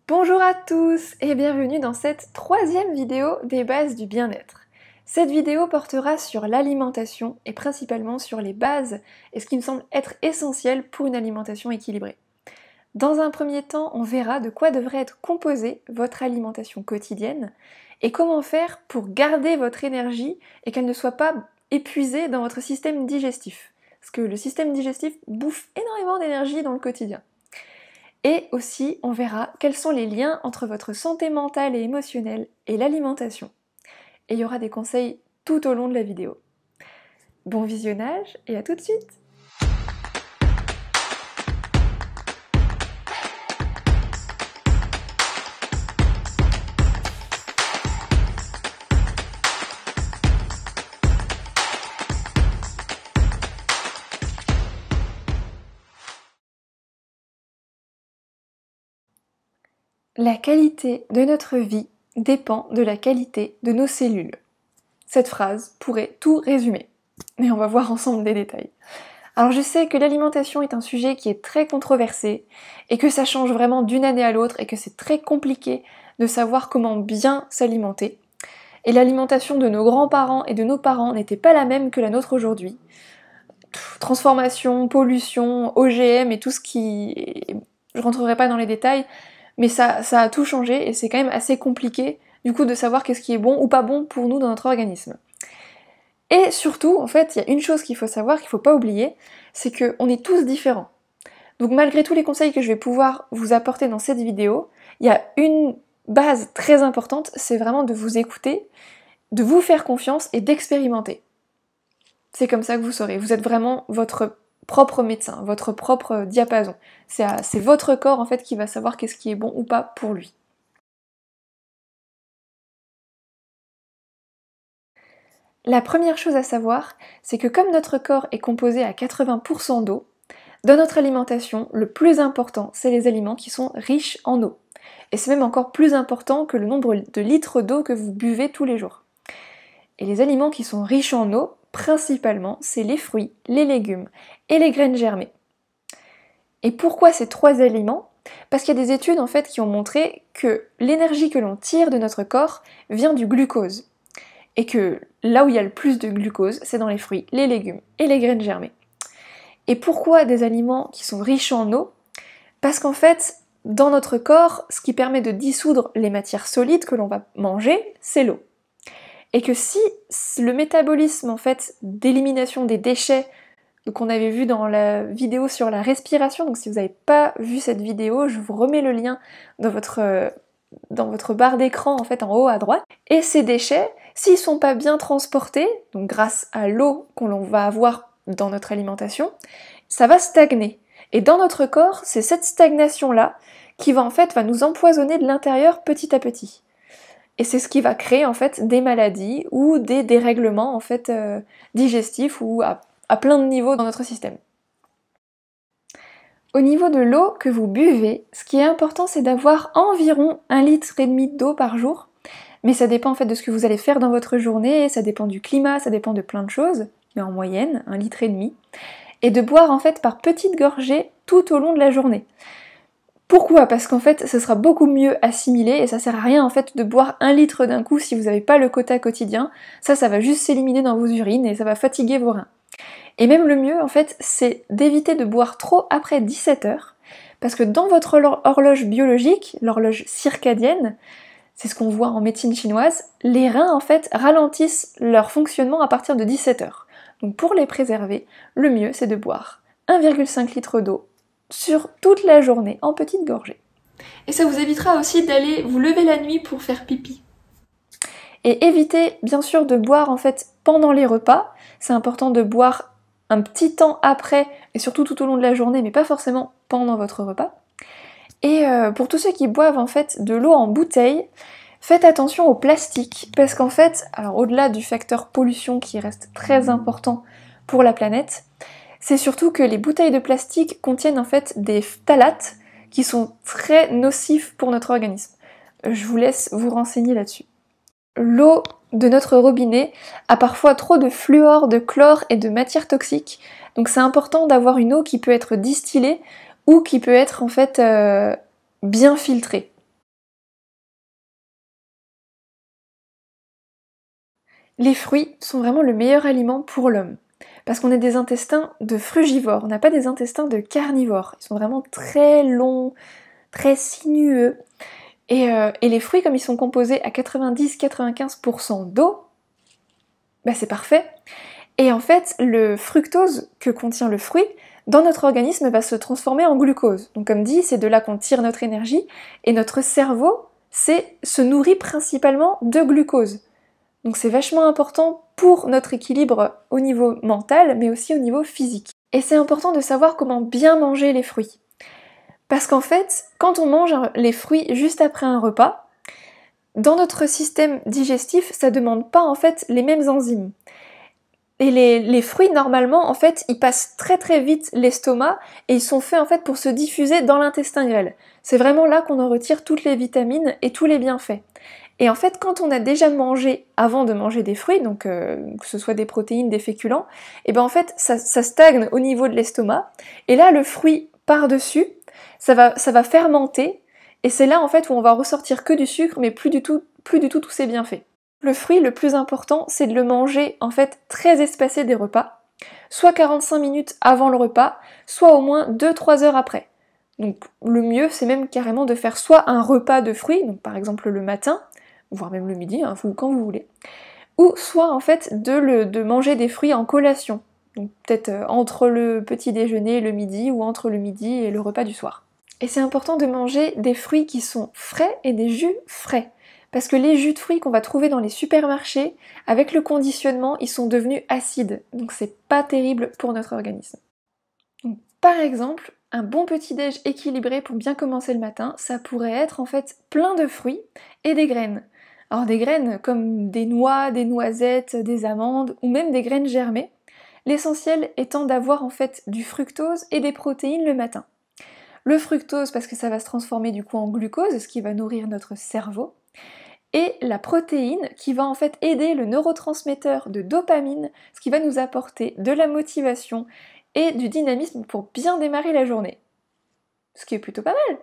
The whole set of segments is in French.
Bonjour à tous et bienvenue dans cette troisième vidéo des bases du bien-être. Cette vidéo portera sur l'alimentation et principalement sur les bases et ce qui me semble être essentiel pour une alimentation équilibrée. Dans un premier temps, on verra de quoi devrait être composée votre alimentation quotidienne et comment faire pour garder votre énergie et qu'elle ne soit pas épuisée dans votre système digestif. Parce que le système digestif bouffe énormément d'énergie dans le quotidien. Et aussi, on verra quels sont les liens entre votre santé mentale et émotionnelle et l'alimentation. Et il y aura des conseils tout au long de la vidéo. Bon visionnage et à tout de suite! La qualité de notre vie dépend de la qualité de nos cellules. Cette phrase pourrait tout résumer, mais on va voir ensemble des détails. Alors je sais que l'alimentation est un sujet qui est très controversé et que ça change vraiment d'une année à l'autre et que c'est très compliqué de savoir comment bien s'alimenter. Et l'alimentation de nos grands-parents et de nos parents n'était pas la même que la nôtre aujourd'hui. Transformation, pollution, OGM et tout ce qui... Je rentrerai pas dans les détails, mais ça a tout changé et c'est quand même assez compliqué du coup de savoir qu'est-ce qui est bon ou pas bon pour nous dans notre organisme. Et surtout, en fait, il y a une chose qu'il faut savoir, qu'il faut pas oublier, c'est qu'on est tous différents. Donc malgré tous les conseils que je vais pouvoir vous apporter dans cette vidéo, il y a une base très importante, c'est vraiment de vous écouter, de vous faire confiance et d'expérimenter. C'est comme ça que vous saurez, vous êtes vraiment votre propre médecin, votre propre diapason. C'est votre corps en fait qui va savoir qu'est-ce qui est bon ou pas pour lui. La première chose à savoir, c'est que comme notre corps est composé à 80% d'eau, dans notre alimentation, le plus important, c'est les aliments qui sont riches en eau. Et c'est même encore plus important que le nombre de litres d'eau que vous buvez tous les jours. Et les aliments qui sont riches en eau, principalement, c'est les fruits, les légumes et les graines germées. Et pourquoi ces trois aliments? Parce qu'il y a des études en fait qui ont montré que l'énergie que l'on tire de notre corps vient du glucose. Et que là où il y a le plus de glucose, c'est dans les fruits, les légumes et les graines germées. Et pourquoi des aliments qui sont riches en eau? Parce qu'en fait, dans notre corps, ce qui permet de dissoudre les matières solides que l'on va manger, c'est l'eau. Et que si le métabolisme en fait d'élimination des déchets qu'on avait vu dans la vidéo sur la respiration, donc si vous n'avez pas vu cette vidéo, je vous remets le lien dans votre barre d'écran en fait en haut à droite. Et ces déchets, s'ils sont pas bien transportés, donc grâce à l'eau qu'on va avoir dans notre alimentation, ça va stagner. Et dans notre corps, c'est cette stagnation-là qui va nous empoisonner de l'intérieur petit à petit. Et c'est ce qui va créer en fait des maladies ou des dérèglements en fait digestifs ou à plein de niveaux dans notre système. Au niveau de l'eau que vous buvez, ce qui est important c'est d'avoir environ 1,5 litre d'eau par jour. Mais ça dépend en fait de ce que vous allez faire dans votre journée, ça dépend du climat, ça dépend de plein de choses, mais en moyenne, 1,5 litre. Et de boire en fait par petites gorgées tout au long de la journée. Pourquoi? Parce qu'en fait, ce sera beaucoup mieux assimilé et ça sert à rien en fait de boire 1 litre d'un coup si vous n'avez pas le quota quotidien. Ça va juste s'éliminer dans vos urines et ça va fatiguer vos reins. Et même le mieux en fait, c'est d'éviter de boire trop après 17 heures, parce que dans votre horloge biologique, l'horloge circadienne, c'est ce qu'on voit en médecine chinoise, les reins en fait ralentissent leur fonctionnement à partir de 17 heures. Donc pour les préserver, le mieux c'est de boire 1,5 litre d'eau sur toute la journée en petites gorgées. Et ça vous évitera aussi d'aller vous lever la nuit pour faire pipi. Et évitez bien sûr de boire en fait pendant les repas, c'est important de boire un petit temps après et surtout tout au long de la journée mais pas forcément pendant votre repas. Et pour tous ceux qui boivent en fait de l'eau en bouteille, faites attention au plastique parce qu'en fait, alors au-delà du facteur pollution qui reste très important pour la planète, c'est surtout que les bouteilles de plastique contiennent en fait des phtalates qui sont très nocifs pour notre organisme. Je vous laisse vous renseigner là-dessus. L'eau de notre robinet a parfois trop de fluor, de chlore et de matières toxiques, donc c'est important d'avoir une eau qui peut être distillée ou qui peut être en fait bien filtrée. Les fruits sont vraiment le meilleur aliment pour l'homme. Parce qu'on a des intestins de frugivores, on n'a pas des intestins de carnivores. Ils sont vraiment très longs, très sinueux. Et les fruits, comme ils sont composés à 90-95% d'eau, bah c'est parfait. Et en fait, le fructose que contient le fruit, dans notre organisme, va se transformer en glucose. Donc comme dit, c'est de là qu'on tire notre énergie, et notre cerveau se nourrit principalement de glucose. Donc c'est vachement important pour notre équilibre au niveau mental, mais aussi au niveau physique. Et c'est important de savoir comment bien manger les fruits. Parce qu'en fait, quand on mange les fruits juste après un repas, dans notre système digestif, ça demande pas en fait les mêmes enzymes. Et les fruits, normalement, en fait, ils passent très très vite l'estomac et ils sont faits en fait pour se diffuser dans l'intestin grêle. C'est vraiment là qu'on en retire toutes les vitamines et tous les bienfaits. Et en fait, quand on a déjà mangé avant de manger des fruits, donc que ce soit des protéines, des féculents, et ben en fait, ça stagne au niveau de l'estomac. Et là, le fruit par-dessus, ça va fermenter. Et c'est là en fait où on va ressortir que du sucre, mais plus du tout tous ses bienfaits. Le fruit, le plus important, c'est de le manger en fait très espacé des repas, soit 45 minutes avant le repas, soit au moins 2-3 heures après. Donc le mieux, c'est même carrément de faire soit un repas de fruits, donc par exemple le matin, voire même le midi, hein, quand vous voulez, ou soit en fait de manger des fruits en collation, donc peut-être entre le petit déjeuner et le midi, ou entre le midi et le repas du soir. Et c'est important de manger des fruits qui sont frais et des jus frais. Parce que les jus de fruits qu'on va trouver dans les supermarchés, avec le conditionnement, ils sont devenus acides. Donc c'est pas terrible pour notre organisme. Donc, par exemple, un bon petit-déj équilibré pour bien commencer le matin, ça pourrait être en fait plein de fruits et des graines. Alors des graines comme des noix, des noisettes, des amandes ou même des graines germées. L'essentiel étant d'avoir en fait du fructose et des protéines le matin. Le fructose parce que ça va se transformer du coup en glucose, ce qui va nourrir notre cerveau. Et la protéine qui va en fait aider le neurotransmetteur de dopamine, ce qui va nous apporter de la motivation et du dynamisme pour bien démarrer la journée. Ce qui est plutôt pas mal.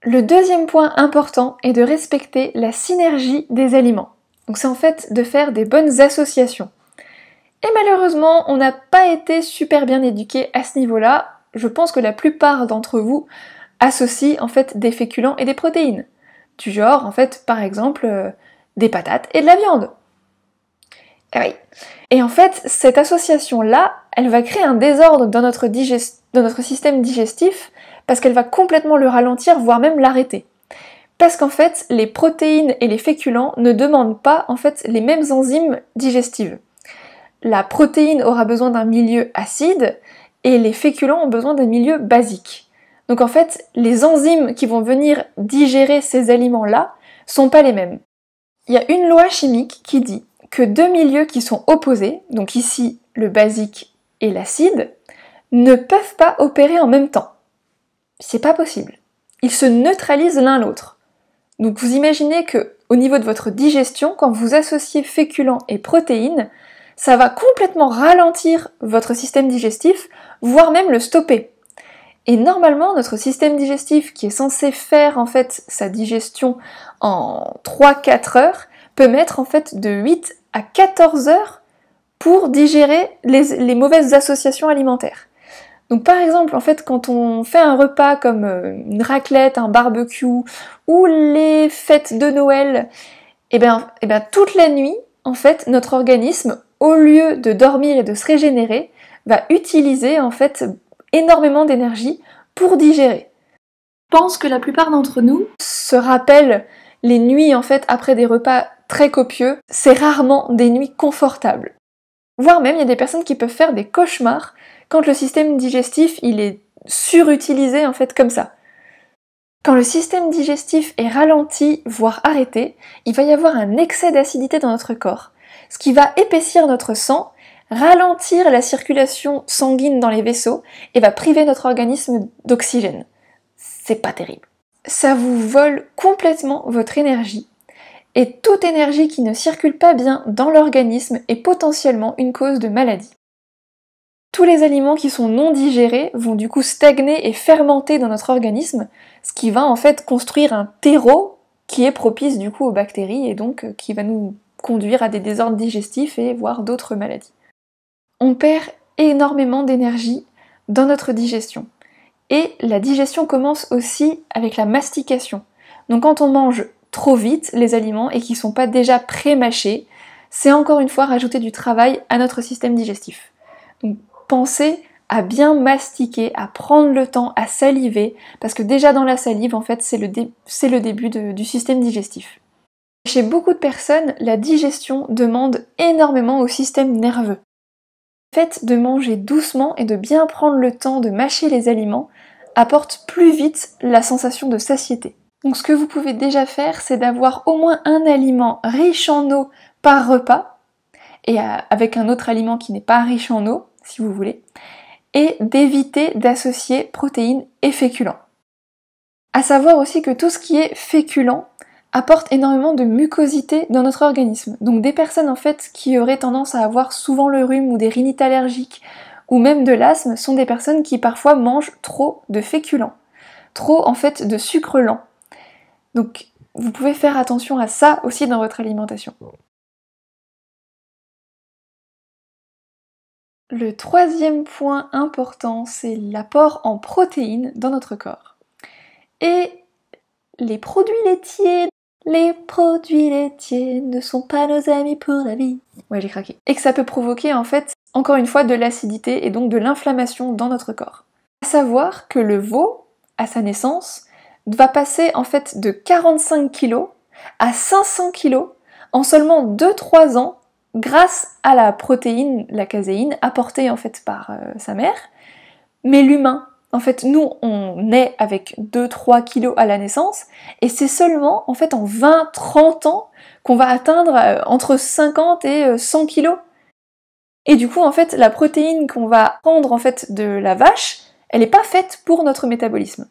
Le deuxième point important est de respecter la synergie des aliments. Donc c'est en fait de faire des bonnes associations. Et malheureusement, on n'a pas été super bien éduqués à ce niveau-là. Je pense que la plupart d'entre vous associent en fait des féculents et des protéines. Du genre, en fait, par exemple, des patates et de la viande. Et oui. Et en fait, cette association-là, elle va créer un désordre dans notre système digestif parce qu'elle va complètement le ralentir, voire même l'arrêter. Parce qu'en fait, les protéines et les féculents ne demandent pas en fait les mêmes enzymes digestives. La protéine aura besoin d'un milieu acide et les féculents ont besoin d'un milieu basique. Donc en fait, les enzymes qui vont venir digérer ces aliments-là sont pas les mêmes. Il y a une loi chimique qui dit que deux milieux qui sont opposés, donc ici le basique et l'acide, ne peuvent pas opérer en même temps. C'est pas possible. Ils se neutralisent l'un l'autre. Donc vous imaginez que au niveau de votre digestion, quand vous associez féculents et protéines, ça va complètement ralentir votre système digestif, voire même le stopper. Et normalement, notre système digestif, qui est censé faire en fait sa digestion en 3-4 heures, peut mettre en fait de 8 à 14 heures pour digérer les mauvaises associations alimentaires. Donc par exemple, en fait, quand on fait un repas comme une raclette, un barbecue ou les fêtes de Noël, et bien toute la nuit, en fait, notre organisme, au lieu de dormir et de se régénérer, va utiliser en fait énormément d'énergie pour digérer. Je pense que la plupart d'entre nous se rappellent les nuits en fait après des repas très copieux. C'est rarement des nuits confortables. Voire même il y a des personnes qui peuvent faire des cauchemars quand le système digestif il est surutilisé en fait comme ça. Quand le système digestif est ralenti, voire arrêté, il va y avoir un excès d'acidité dans notre corps, ce qui va épaissir notre sang, ralentir la circulation sanguine dans les vaisseaux et va priver notre organisme d'oxygène. C'est pas terrible. Ça vous vole complètement votre énergie, et toute énergie qui ne circule pas bien dans l'organisme est potentiellement une cause de maladie. Tous les aliments qui sont non digérés vont du coup stagner et fermenter dans notre organisme, ce qui va en fait construire un terreau qui est propice du coup aux bactéries et donc qui va nous conduire à des désordres digestifs et voire d'autres maladies. On perd énormément d'énergie dans notre digestion. Et la digestion commence aussi avec la mastication. Donc quand on mange trop vite les aliments et qui ne sont pas déjà pré-mâchés, c'est encore une fois rajouter du travail à notre système digestif. Donc pensez à bien mastiquer, à prendre le temps, à saliver, parce que déjà dans la salive, en fait, c'est le début du système digestif. Chez beaucoup de personnes, la digestion demande énormément au système nerveux. Le fait de manger doucement et de bien prendre le temps de mâcher les aliments apporte plus vite la sensation de satiété. Donc ce que vous pouvez déjà faire, c'est d'avoir au moins un aliment riche en eau par repas, et avec un autre aliment qui n'est pas riche en eau, si vous voulez, et d'éviter d'associer protéines et féculents. À savoir aussi que tout ce qui est féculent apporte énormément de mucosité dans notre organisme. Donc des personnes en fait qui auraient tendance à avoir souvent le rhume ou des rhinites allergiques ou même de l'asthme sont des personnes qui parfois mangent trop de féculents, trop en fait de sucre lent. Donc vous pouvez faire attention à ça aussi dans votre alimentation. Le troisième point important, c'est l'apport en protéines dans notre corps. Et les produits laitiers ne sont pas nos amis pour la vie. Ouais, j'ai craqué. Et que ça peut provoquer en fait, encore une fois, de l'acidité et donc de l'inflammation dans notre corps. À savoir que le veau, à sa naissance, va passer en fait de 45 kg à 500 kg en seulement 2-3 ans grâce à la protéine, la caséine, apportée en fait par sa mère. Mais l'humain, en fait, nous, on naît avec 2-3 kilos à la naissance, et c'est seulement, en fait, en 20-30 ans qu'on va atteindre entre 50 et 100 kilos. Et du coup, en fait, la protéine qu'on va prendre, en fait, de la vache, elle n'est pas faite pour notre métabolisme.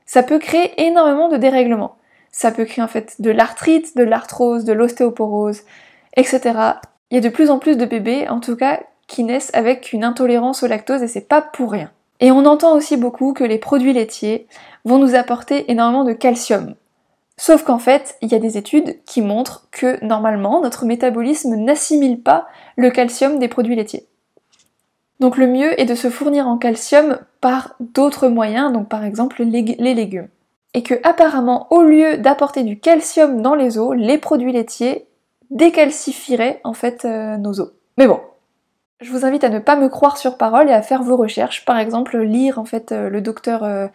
Ça peut créer énormément de dérèglements. Ça peut créer, en fait, de l'arthrite, de l'arthrose, de l'ostéoporose, etc. Il y a de plus en plus de bébés, en tout cas, qui naissent avec une intolérance au lactose, et c'est pas pour rien. Et on entend aussi beaucoup que les produits laitiers vont nous apporter énormément de calcium. Sauf qu'en fait, il y a des études qui montrent que normalement, notre métabolisme n'assimile pas le calcium des produits laitiers. Donc le mieux est de se fournir en calcium par d'autres moyens, donc par exemple les légumes. Et que apparemment, au lieu d'apporter du calcium dans les os, les produits laitiers décalcifieraient en fait nos os. Mais bon, je vous invite à ne pas me croire sur parole et à faire vos recherches, par exemple lire en fait le docteur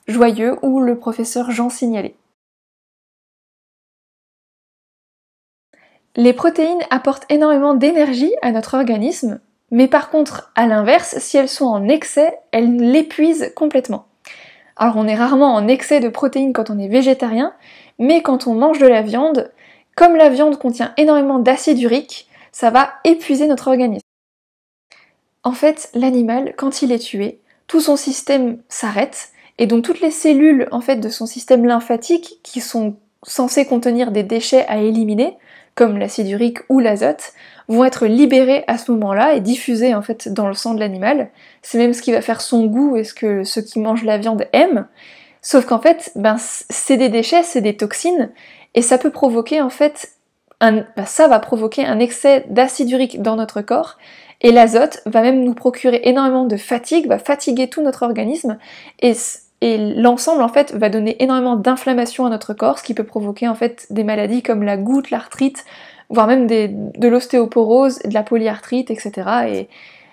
Joyeux ou le professeur Jean Signalet. Les protéines apportent énormément d'énergie à notre organisme, mais par contre, à l'inverse, si elles sont en excès, elles l'épuisent complètement. Alors on est rarement en excès de protéines quand on est végétarien, mais quand on mange de la viande, comme la viande contient énormément d'acide urique, ça va épuiser notre organisme. En fait, l'animal, quand il est tué, tout son système s'arrête, et donc toutes les cellules en fait, de son système lymphatique, qui sont censées contenir des déchets à éliminer, comme l'acide urique ou l'azote, vont être libérées à ce moment-là et diffusées en fait dans le sang de l'animal. C'est même ce qui va faire son goût et ce que ceux qui mangent la viande aiment. Sauf qu'en fait, c'est des déchets, c'est des toxines, et ça peut provoquer en fait, ça va provoquer un excès d'acide urique dans notre corps, et l'azote va même nous procurer énormément de fatigue, va fatiguer tout notre organisme, et l'ensemble en fait va donner énormément d'inflammation à notre corps, ce qui peut provoquer en fait des maladies comme la goutte, l'arthrite, voire même de l'ostéoporose, de la polyarthrite, etc.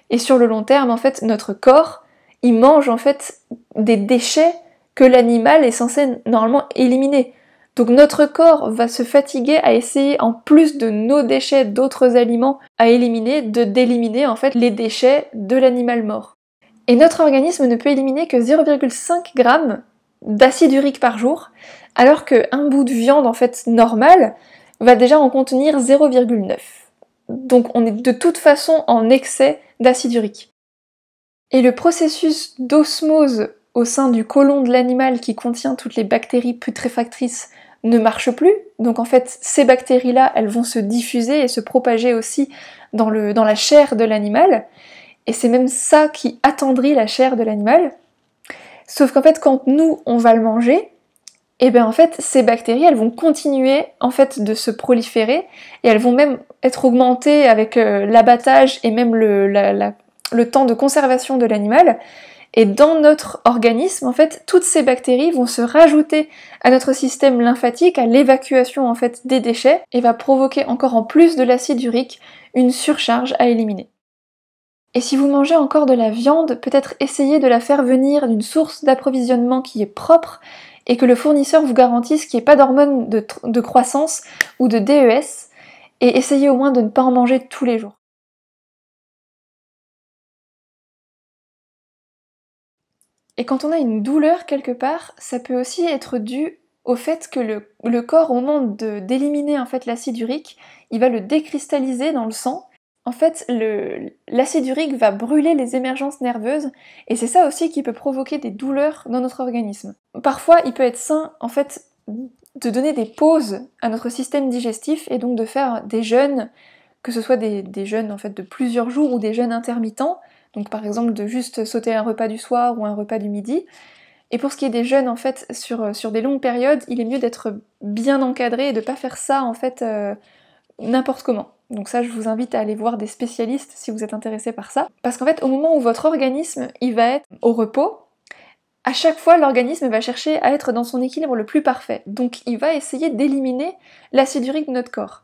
Et sur le long terme, en fait, notre corps, il mange en fait des déchets que l'animal est censé normalement éliminer. Donc notre corps va se fatiguer à essayer, en plus de nos déchets d'autres aliments à éliminer, d'éliminer en fait les déchets de l'animal mort. Et notre organisme ne peut éliminer que 0,5 g d'acide urique par jour, alors qu'un bout de viande en fait normale va déjà en contenir 0,9. Donc on est de toute façon en excès d'acide urique. Et le processus d'osmose au sein du côlon de l'animal qui contient toutes les bactéries putréfactrices ne marche plus, donc en fait ces bactéries-là, elles vont se diffuser et se propager aussi dans la chair de l'animal, et c'est même ça qui attendrit la chair de l'animal. Sauf qu'en fait, quand nous, on va le manger, et bien en fait, ces bactéries, elles vont continuer en fait de se proliférer, et elles vont même être augmentées avec l'abattage et même le temps de conservation de l'animal. Et dans notre organisme, en fait, toutes ces bactéries vont se rajouter à notre système lymphatique, à l'évacuation en fait des déchets, et va provoquer encore en plus de l'acide urique une surcharge à éliminer. Et si vous mangez encore de la viande, peut-être essayez de la faire venir d'une source d'approvisionnement qui est propre et que le fournisseur vous garantisse qu'il n'y ait pas d'hormones de croissance ou de DES, et essayez au moins de ne pas en manger tous les jours. Et quand on a une douleur quelque part, ça peut aussi être dû au fait que le corps, au moment d'éliminer en fait l'acide urique, il va le décristalliser dans le sang. En fait, l'acide urique va brûler les émergences nerveuses, et c'est ça aussi qui peut provoquer des douleurs dans notre organisme. Parfois, il peut être sain, en fait, de donner des pauses à notre système digestif, et donc de faire des jeûnes, que ce soit des jeûnes en fait de plusieurs jours ou des jeûnes intermittents, donc par exemple de juste sauter un repas du soir ou un repas du midi. Et pour ce qui est des jeûnes en fait sur des longues périodes, il est mieux d'être bien encadré et de pas faire ça en fait n'importe comment. Donc ça, je vous invite à aller voir des spécialistes si vous êtes intéressé par ça. Parce qu'en fait, au moment où votre organisme il va être au repos, à chaque fois, l'organisme va chercher à être dans son équilibre le plus parfait. Donc il va essayer d'éliminer l'acide urique de notre corps.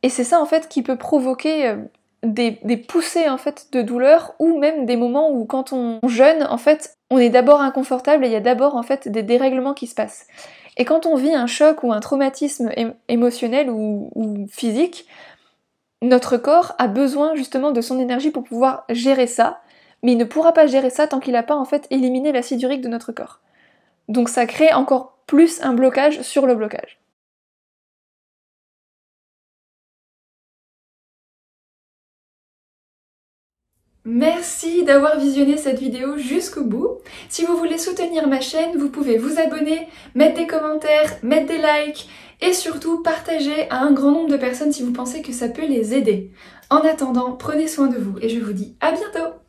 Et c'est ça en fait qui peut provoquer des poussées en fait de douleur, ou même des moments où quand on jeûne, en fait, on est d'abord inconfortable et il y a d'abord en fait des dérèglements qui se passent. Et quand on vit un choc ou un traumatisme émotionnel ou physique, notre corps a besoin justement de son énergie pour pouvoir gérer ça, mais il ne pourra pas gérer ça tant qu'il n'a pas en fait éliminé l'acide urique de notre corps. Donc ça crée encore plus un blocage sur le blocage. Merci d'avoir visionné cette vidéo jusqu'au bout. Si vous voulez soutenir ma chaîne, vous pouvez vous abonner, mettre des commentaires, mettre des likes et surtout partager à un grand nombre de personnes si vous pensez que ça peut les aider. En attendant, prenez soin de vous et je vous dis à bientôt!